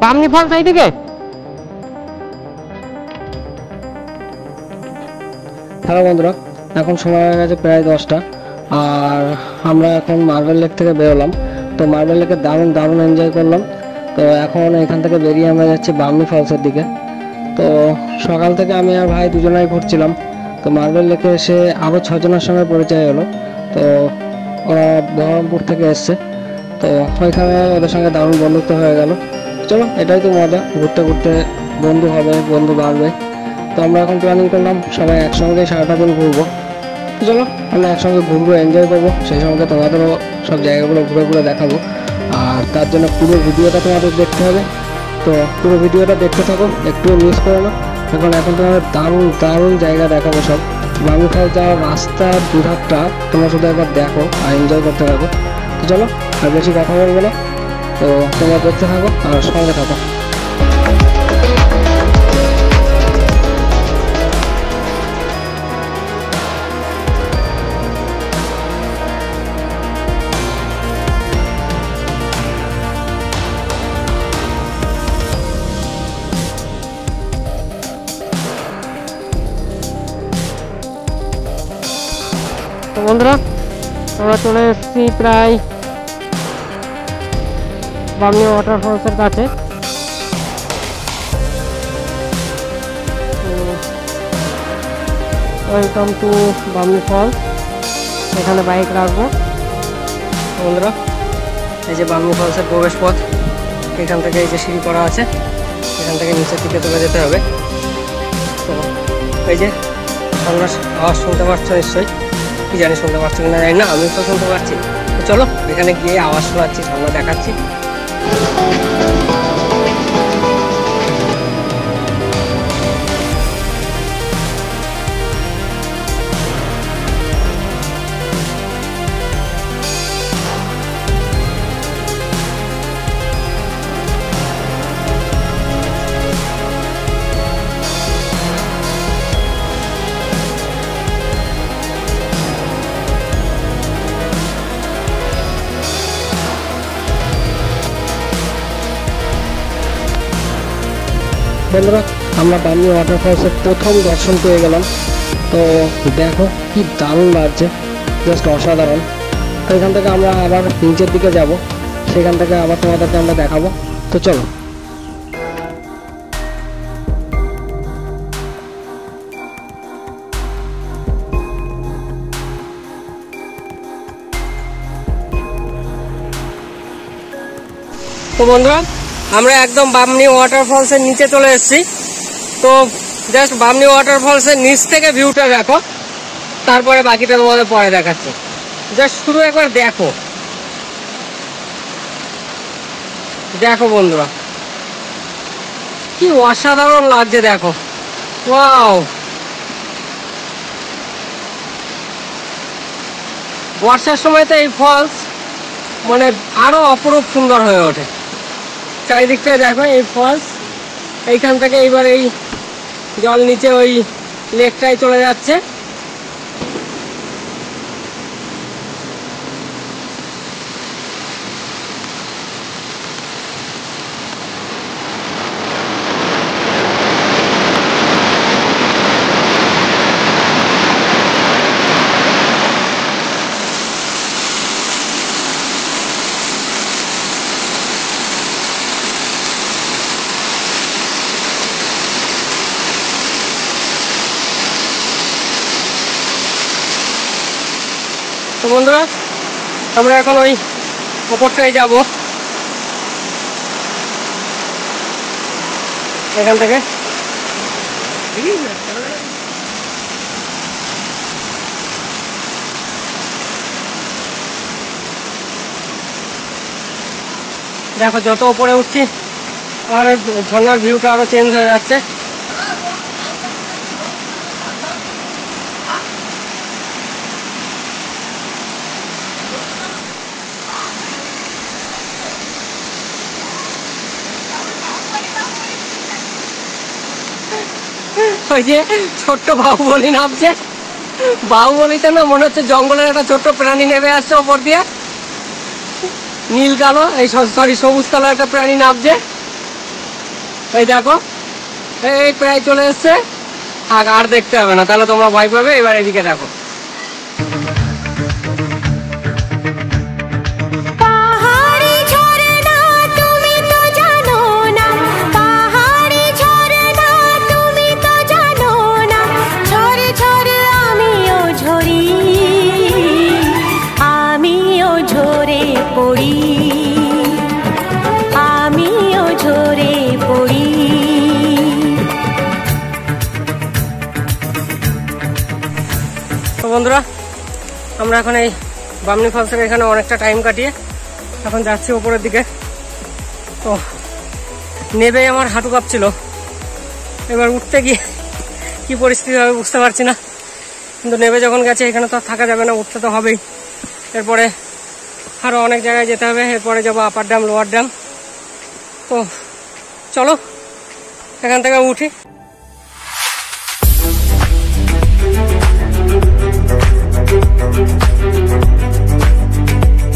Bamni false এইদিকে। Hello বন্ধুরা, এখন সময় হয়ে গেছে প্রায় 10টা, আর আমরা এখন মার্বেল লেক থেকে বেরোলাম। তো মার্বেল লেকে দারুণ এনজয় করলাম। তো এখন এখান থেকে বেরিয়ে আমরা যাচ্ছি বামনি ফলসের দিকে। তো সকাল থেকে আমি আর ভাই দুজনাই ঘুরছিলাম। তো মার্বেল লেকে এসে আরও 6 জনের সঙ্গে পরিচয় হলো। তো ওরা বহরমপুর থেকে এসছে। তো ওইখানে ওদের সঙ্গে দারুণ বন্ধুত্ব হয়ে গেল। চলো, এটাই তো মজা, ঘুরতে ঘুরতে বন্ধু হবে, বন্ধু বাড়বে। তো আমরা এখন প্ল্যানিং করলাম সবাই একসঙ্গে সারাটা দিন ঘুরবো। তো চলো, আমরা একসঙ্গে ঘুরবো, এনজয় করবো, সেই সঙ্গে তোমাদেরও সব জায়গাগুলো ঘুরে ঘুরে দেখাবো। আর তার জন্য পুরো ভিডিওটা তোমাদের দেখতে হবে। তো পুরো ভিডিওটা দেখতে থাকো, একটুও মিস করো না। এখন তোমাদের দারুণ জায়গা দেখাবো সব। বামনি ফলস যাওয়ার রাস্তার দুধারটা তোমরা শুধু একবার দেখো আর এনজয় করতে থাকো। তো চলো, আর বেশি কথা বলবো না। তো তোমরা দেখতে থাকো আর সঙ্গে থাকো। তো বন্ধুরা, আমরা চলে এসেছি প্রায় বামনি ওয়াটারফলসের কাছে। Welcome to Bamni Falls. এখানে বাইক রাখবো। বন্ধুরা, এই যে বামনি ফলসের প্রবেশ পথ। এখান থেকে এই যে সিঁড়ি করা আছে, এখান থেকে নিচের দিকে চলে যেতে হবে। তো এই যে আমরা আওয়াজ শুনতে পাচ্ছ নিশ্চয়ই, কি জানি শুনতে পাচ্ছ কিনা জানি না, আমি তো শুনতে পাচ্ছি। তো চলো, এখানে গিয়ে আওয়াজ শোনাচ্ছি, সামনে দেখাচ্ছি। বন্ধুরা, আমরা বামনি ওয়াটারফলসের প্রথম দর্শন পেয়ে গেলাম। তো দেখো কি দারুণ লাগছে, জাস্ট অসাধারণ। তো এখান থেকে আমরা আবার নিচের দিকে যাব, সেখান থেকে আবার তোমাদেরকে আমরা দেখাবো। তো চলো। তো বন্ধুরা, আমরা একদম বামনি ওয়াটারফলসের নিচে চলে এসেছি। তো জাস্ট বামনি ওয়াটারফলসের নিচ থেকে ভিউটা দেখো, তারপরে বাকিটা তোমাদের পরে দেখাচ্ছি। জাস্ট শুরু একবার দেখো, দেখো বন্ধুরা কি অসাধারণ লাগছে, দেখো। ওয়াও, বর্ষার সময় তো এই ফলস মানে আরো অপরূপ সুন্দর হয়ে ওঠে। চারিদিকটা দেখো এই ফলস, এইখান থেকে এইবার এই জল নিচে ওই লেকটায় চলে যাচ্ছে। তো বন্ধুরা, আমরা এখন ওই ওপরটায় যাব। এখান থেকে দেখো, যত উপরে উঠছি আর ঝর্ণার ভিউটা আরো চেঞ্জ হয়ে যাচ্ছে। ওই যে ছোট্ট বাহুবলী নামছে, বাহুবলীতে না মনে হচ্ছে জঙ্গলের একটা ছোট্ট প্রাণী নেমে আসছে ওপর দিয়ে। নীল কালো, এই সরি সবুজ কালো একটা প্রাণী নামছে। এই দেখো, এই প্রায় চলে এসছে। আর দেখতে হবে না, তাহলে তোমরা ভয় পাবে। এবার এদিকে দেখো, বন্ধুরা আমরা এখন এই বামনি ফলসের এখানে অনেকটা টাইম কাটিয়ে এখন যাচ্ছি উপরের দিকে। তো নেবে আমার হাঁটু কাঁপছিল, এবার উঠতে গিয়ে কি পরিস্থিতি হবে বুঝতে পারছি না, কিন্তু নেবে যখন গেছে এখানে তো থাকা যাবে না, উঠতে তো হবেই। এরপরে আরও অনেক জায়গায় যেতে হবে, এরপরে যাবো আপার ড্যাম লোয়ার ড্যাম। তো চলো এখান থেকে উঠি।